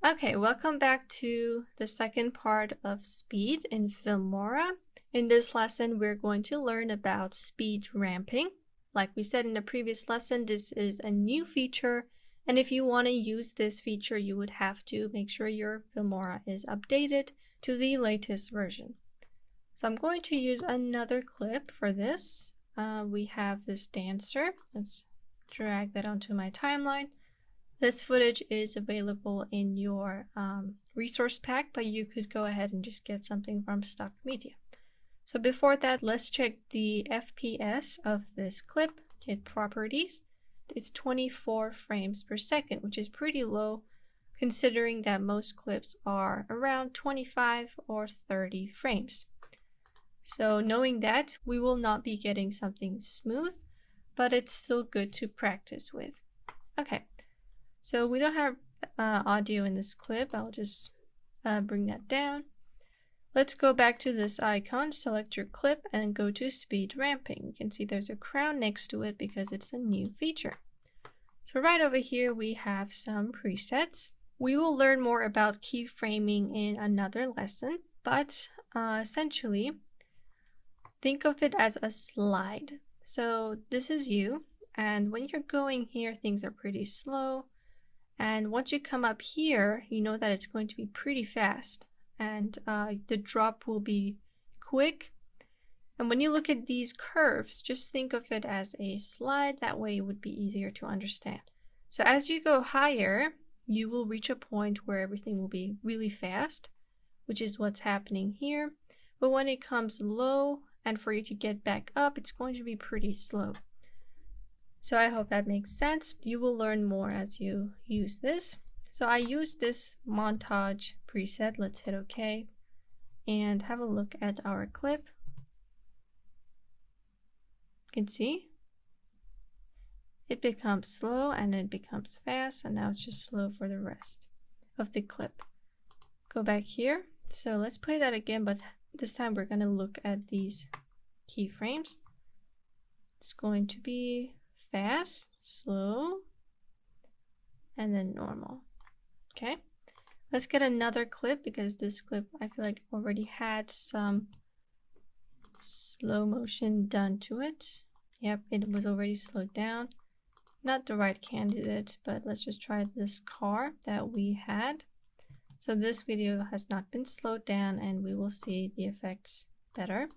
Okay, welcome back to the second part of speed in Filmora. In this lesson, we're going to learn about speed ramping. Like we said in the previous lesson, this is a new feature, and if you want to use this feature, you would have to make sure your Filmora is updated to the latest version. So I'm going to use another clip for this. We have this dancer. Let's drag that onto my timeline. This footage is available in your resource pack, but you could go ahead and just get something from stock media. So before that, let's check the FPS of this clip. Hit properties. It's 24 frames per second, which is pretty low considering that most clips are around 25 or 30 frames. So knowing that, we will not be getting something smooth, but it's still good to practice with. Okay. So we don't have audio in this clip. I'll just bring that down. Let's go back to this icon, select your clip, and go to speed ramping. You can see there's a crown next to it because it's a new feature. So right over here we have some presets. We will learn more about keyframing in another lesson, but essentially think of it as a slide. So this is you, and when you're going here, things are pretty slow. And once you come up here, you know that it's going to be pretty fast, and the drop will be quick. And when you look at these curves, just think of it as a slide. That way it would be easier to understand. So as you go higher, you will reach a point where everything will be really fast, which is what's happening here. But when it comes low, and for you to get back up, it's going to be pretty slow. So I hope that makes sense. You will learn more as you use this. So I use this montage preset. Let's hit OK and have a look at our clip. You can see it becomes slow and it becomes fast, and now it's just slow for the rest of the clip. Go back here. So let's play that again, but this time we're going to look at these keyframes. It's going to be fast, slow, and then normal. Okay, let's get another clip because this clip I feel like already had some slow motion done to it. Yep, it was already slowed down. Not the right candidate, but let's just try this car that we had. So this video has not been slowed down, and we will see the effects better.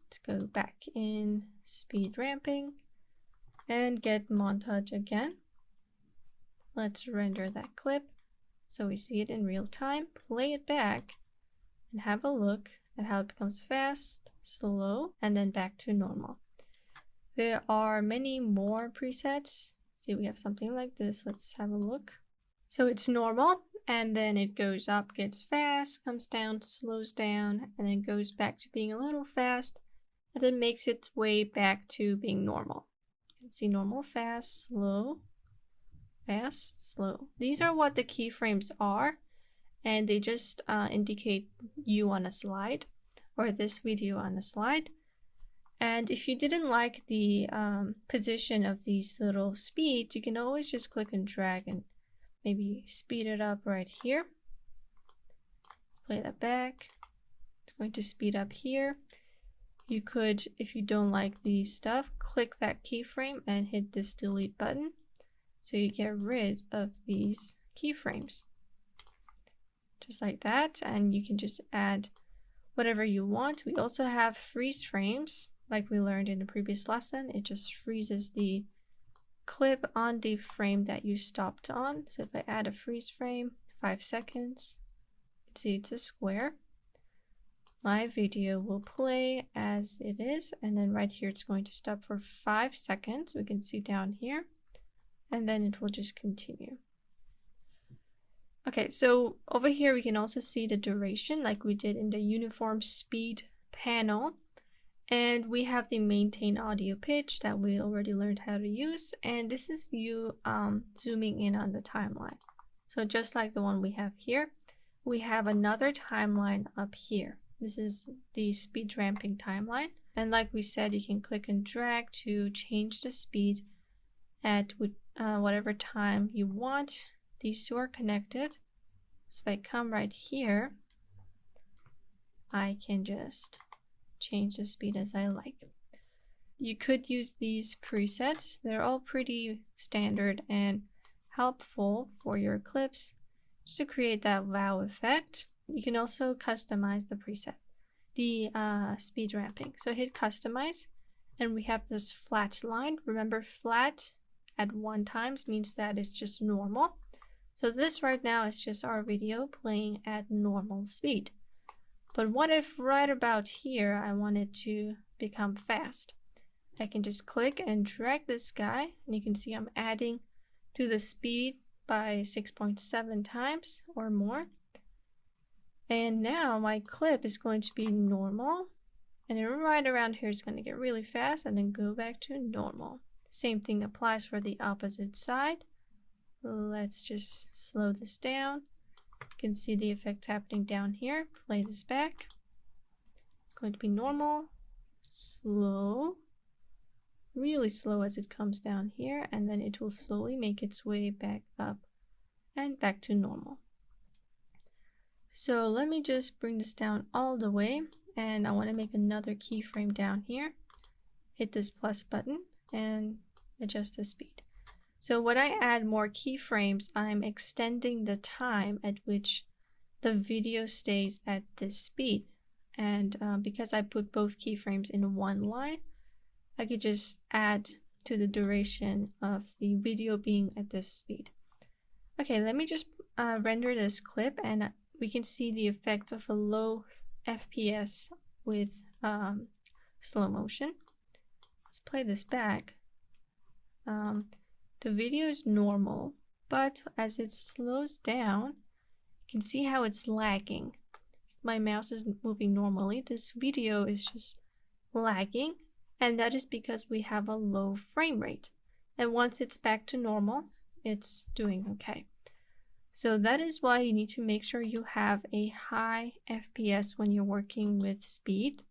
Let's go back in speed ramping and get montage again. Let's render that clip so we see it in real time, play it back, and have a look at how it becomes fast, slow, and then back to normal. There are many more presets. See, we have something like this. Let's have a look. So it's normal, and then it goes up, gets fast, comes down, slows down, and then goes back to being a little fast, and then makes its way back to being normal. See, normal, fast, slow, fast, slow. These are what the keyframes are, and they just indicate you on a slide, or this video on a slide. And if you didn't like the position of these little speeds, you can always just click and drag and maybe speed it up right here. Let's play that back. It's going to speed up here. You could, if you don't like the stuff, click that keyframe and hit this delete button so you get rid of these keyframes. Just like that, and you can just add whatever you want. We also have freeze frames, like we learned in the previous lesson. It just freezes the clip on the frame that you stopped on. So if I add a freeze frame, 5 seconds, you can see it's a square. My video will play as it is, and then right here it's going to stop for 5 seconds. We can see down here, and then it will just continue. Okay, so over here we can also see the duration like we did in the uniform speed panel, and we have the maintain audio pitch that we already learned how to use, and this is you zooming in on the timeline. So just like the one we have here, we have another timeline up here. This is the speed ramping timeline, and like we said, you can click and drag to change the speed at whatever time you want. These two are connected. So if I come right here, I can just change the speed as I like. You could use these presets. They're all pretty standard and helpful for your clips just to create that wow effect. You can also customize the preset, the speed ramping. So hit customize and we have this flat line. Remember, flat at 1 times means that it's just normal. So this right now is just our video playing at normal speed. But what if right about here I want it to become fast? I can just click and drag this guy, and you can see I'm adding to the speed by 6.7 times or more. And now my clip is going to be normal, and then right around here is going to get really fast and then go back to normal. Same thing applies for the opposite side. Let's just slow this down. You can see the effect happening down here. Play this back. It's going to be normal, slow, really slow as it comes down here, and then it will slowly make its way back up and back to normal. So let me just bring this down all the way, and I want to make another keyframe down here. Hit this plus button and adjust the speed. So when I add more keyframes, I'm extending the time at which the video stays at this speed. And because I put both keyframes in one line, I could just add to the duration of the video being at this speed. Okay, let me just render this clip, and we can see the effects of a low FPS with slow motion. Let's play this back. The video is normal, but as it slows down, you can see how it's lagging. My mouse is moving normally. This video is just lagging, and that is because we have a low frame rate. And once it's back to normal, it's doing okay. So that is why you need to make sure you have a high FPS when you're working with speed.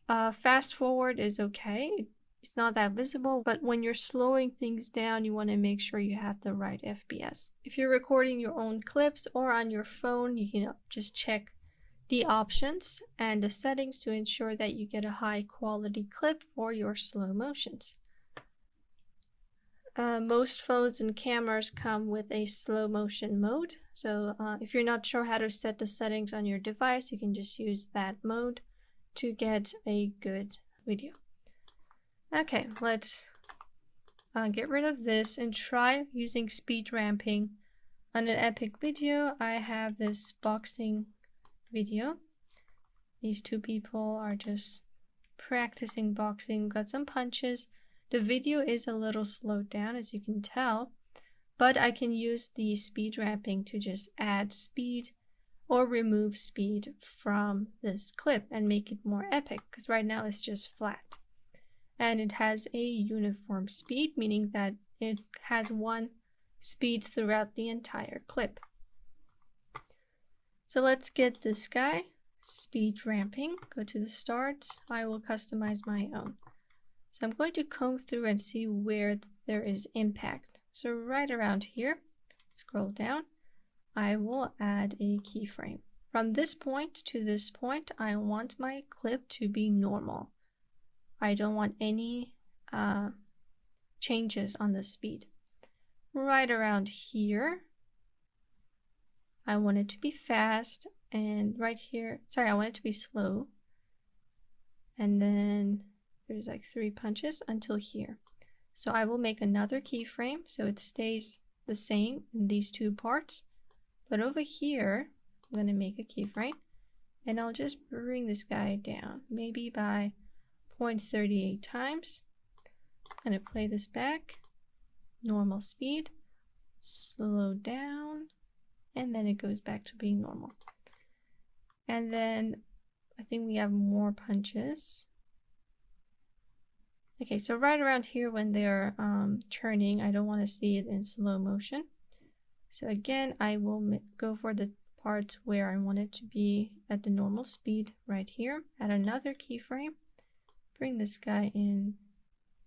Fast forward is okay. It's not that visible, but when you're slowing things down, you want to make sure you have the right FPS. If you're recording your own clips or on your phone, you can just check the options and the settings to ensure that you get a high quality clip for your slow motions. Most phones and cameras come with a slow motion mode. So if you're not sure how to set the settings on your device, you can just use that mode to get a good video. Okay, let's get rid of this and try using speed ramping on an epic video. I have this boxing video. These two people are just practicing boxing, got some punches. The video is a little slowed down, as you can tell, but I can use the speed ramping to just add speed or remove speed from this clip and make it more epic, because right now it's just flat. And it has a uniform speed, meaning that it has one speed throughout the entire clip. So let's get this guy, speed ramping, go to the start. I will customize my own. So I'm going to comb through and see where there is impact. So right around here, scroll down, I will add a keyframe. From this point to this point, I want my clip to be normal. I don't want any changes on the speed. Right around here, I want it to be fast, and right here, sorry, I want it to be slow. And then there's like 3 punches until here. So I will make another keyframe so it stays the same in these 2 parts. But over here, I'm going to make a keyframe, and I'll just bring this guy down, maybe by 0.38 times. I'm going to play this back, normal speed, slow down, and then it goes back to being normal. And then I think we have more punches. Okay, so right around here when they're turning, I don't want to see it in slow motion. So again, I will go for the parts where I want it to be at the normal speed right here. Add another keyframe. Bring this guy in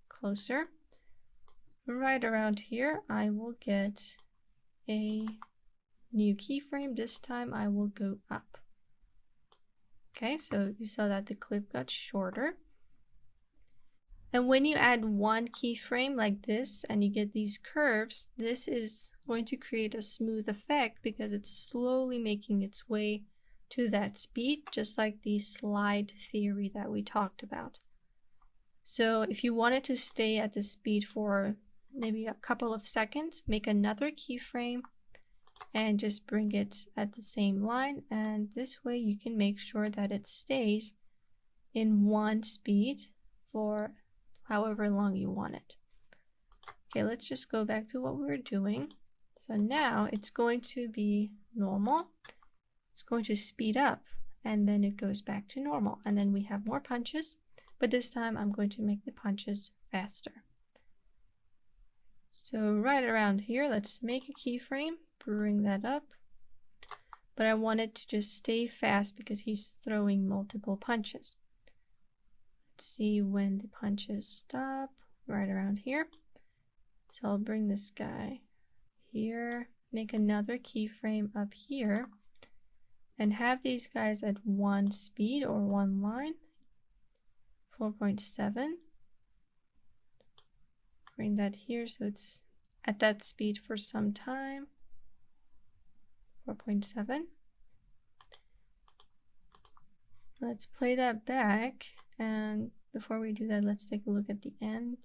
closer. Right around here, I will get a new keyframe. This time I will go up. Okay, so you saw that the clip got shorter. And when you add one keyframe like this and you get these curves, this is going to create a smooth effect because it's slowly making its way to that speed, just like the slide theory that we talked about. So if you wanted to stay at the speed for maybe a couple of seconds, make another keyframe and just bring it at the same line, and this way you can make sure that it stays in one speed for however long you want it. Okay, let's just go back to what we were doing. So now it's going to be normal. It's going to speed up and then it goes back to normal, and then we have more punches, but this time I'm going to make the punches faster. So right around here, let's make a keyframe, bring that up, but I want it to just stay fast because he's throwing multiple punches. Let's see when the punches stop, right around here. So I'll bring this guy here, make another keyframe up here, and have these guys at one speed or one line, 4.7. Bring that here so it's at that speed for some time, 4.7. Let's play that back, and before we do that, let's take a look at the end.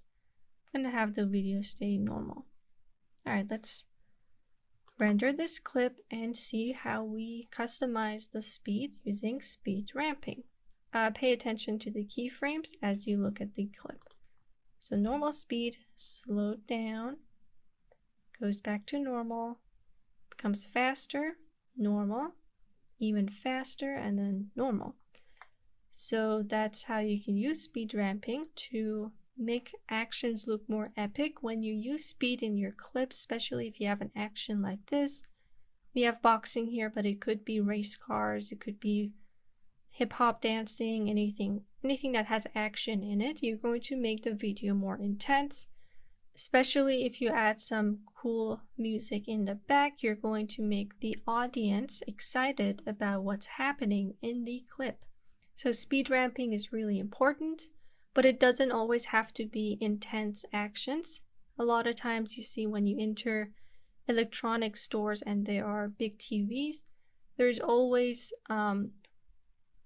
I'm gonna have the video stay normal. Alright, let's render this clip and see how we customize the speed using speed ramping. Pay attention to the keyframes as you look at the clip. So normal speed, slowed down, goes back to normal, becomes faster, normal, even faster, and then normal. So that's how you can use speed ramping to make actions look more epic. When you use speed in your clips, especially if you have an action like this, we have boxing here, but it could be race cars, it could be hip-hop dancing, anything that has action in it, you're going to make the video more intense. Especially if you add some cool music in the back, you're going to make the audience excited about what's happening in the clip. So speed ramping is really important, but it doesn't always have to be intense actions. A lot of times you see when you enter electronic stores and there are big TVs, there's always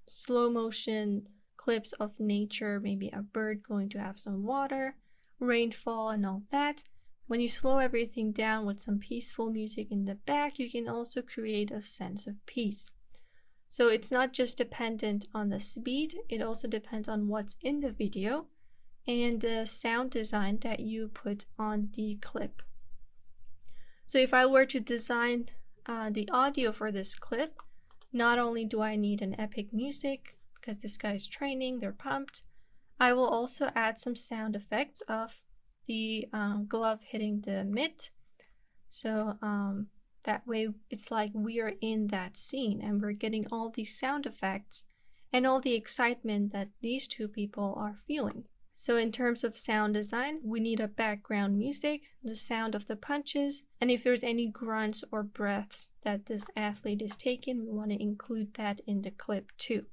slow motion clips of nature, maybe a bird going to have some water, rainfall and all that. When you slow everything down with some peaceful music in the back, you can also create a sense of peace. So it's not just dependent on the speed, it also depends on what's in the video and the sound design that you put on the clip. So if I were to design the audio for this clip, not only do I need an epic music because this guy's training, they're pumped, I will also add some sound effects of the glove hitting the mitt. So that way it's like we are in that scene and we're getting all these sound effects and all the excitement that these two people are feeling. So in terms of sound design, we need a background music, the sound of the punches, and if there's any grunts or breaths that this athlete is taking, we want to include that in the clip too.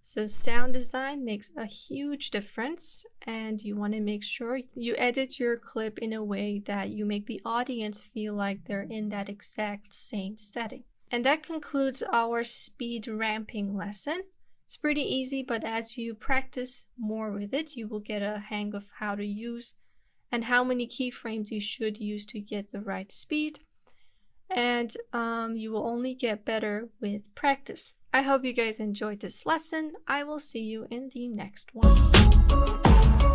So sound design makes a huge difference, and you want to make sure you edit your clip in a way that you make the audience feel like they're in that exact same setting. And that concludes our speed ramping lesson. It's pretty easy, but as you practice more with it, you will get a hang of how to use and how many keyframes you should use to get the right speed. And you will only get better with practice. I hope you guys enjoyed this lesson. I will see you in the next one.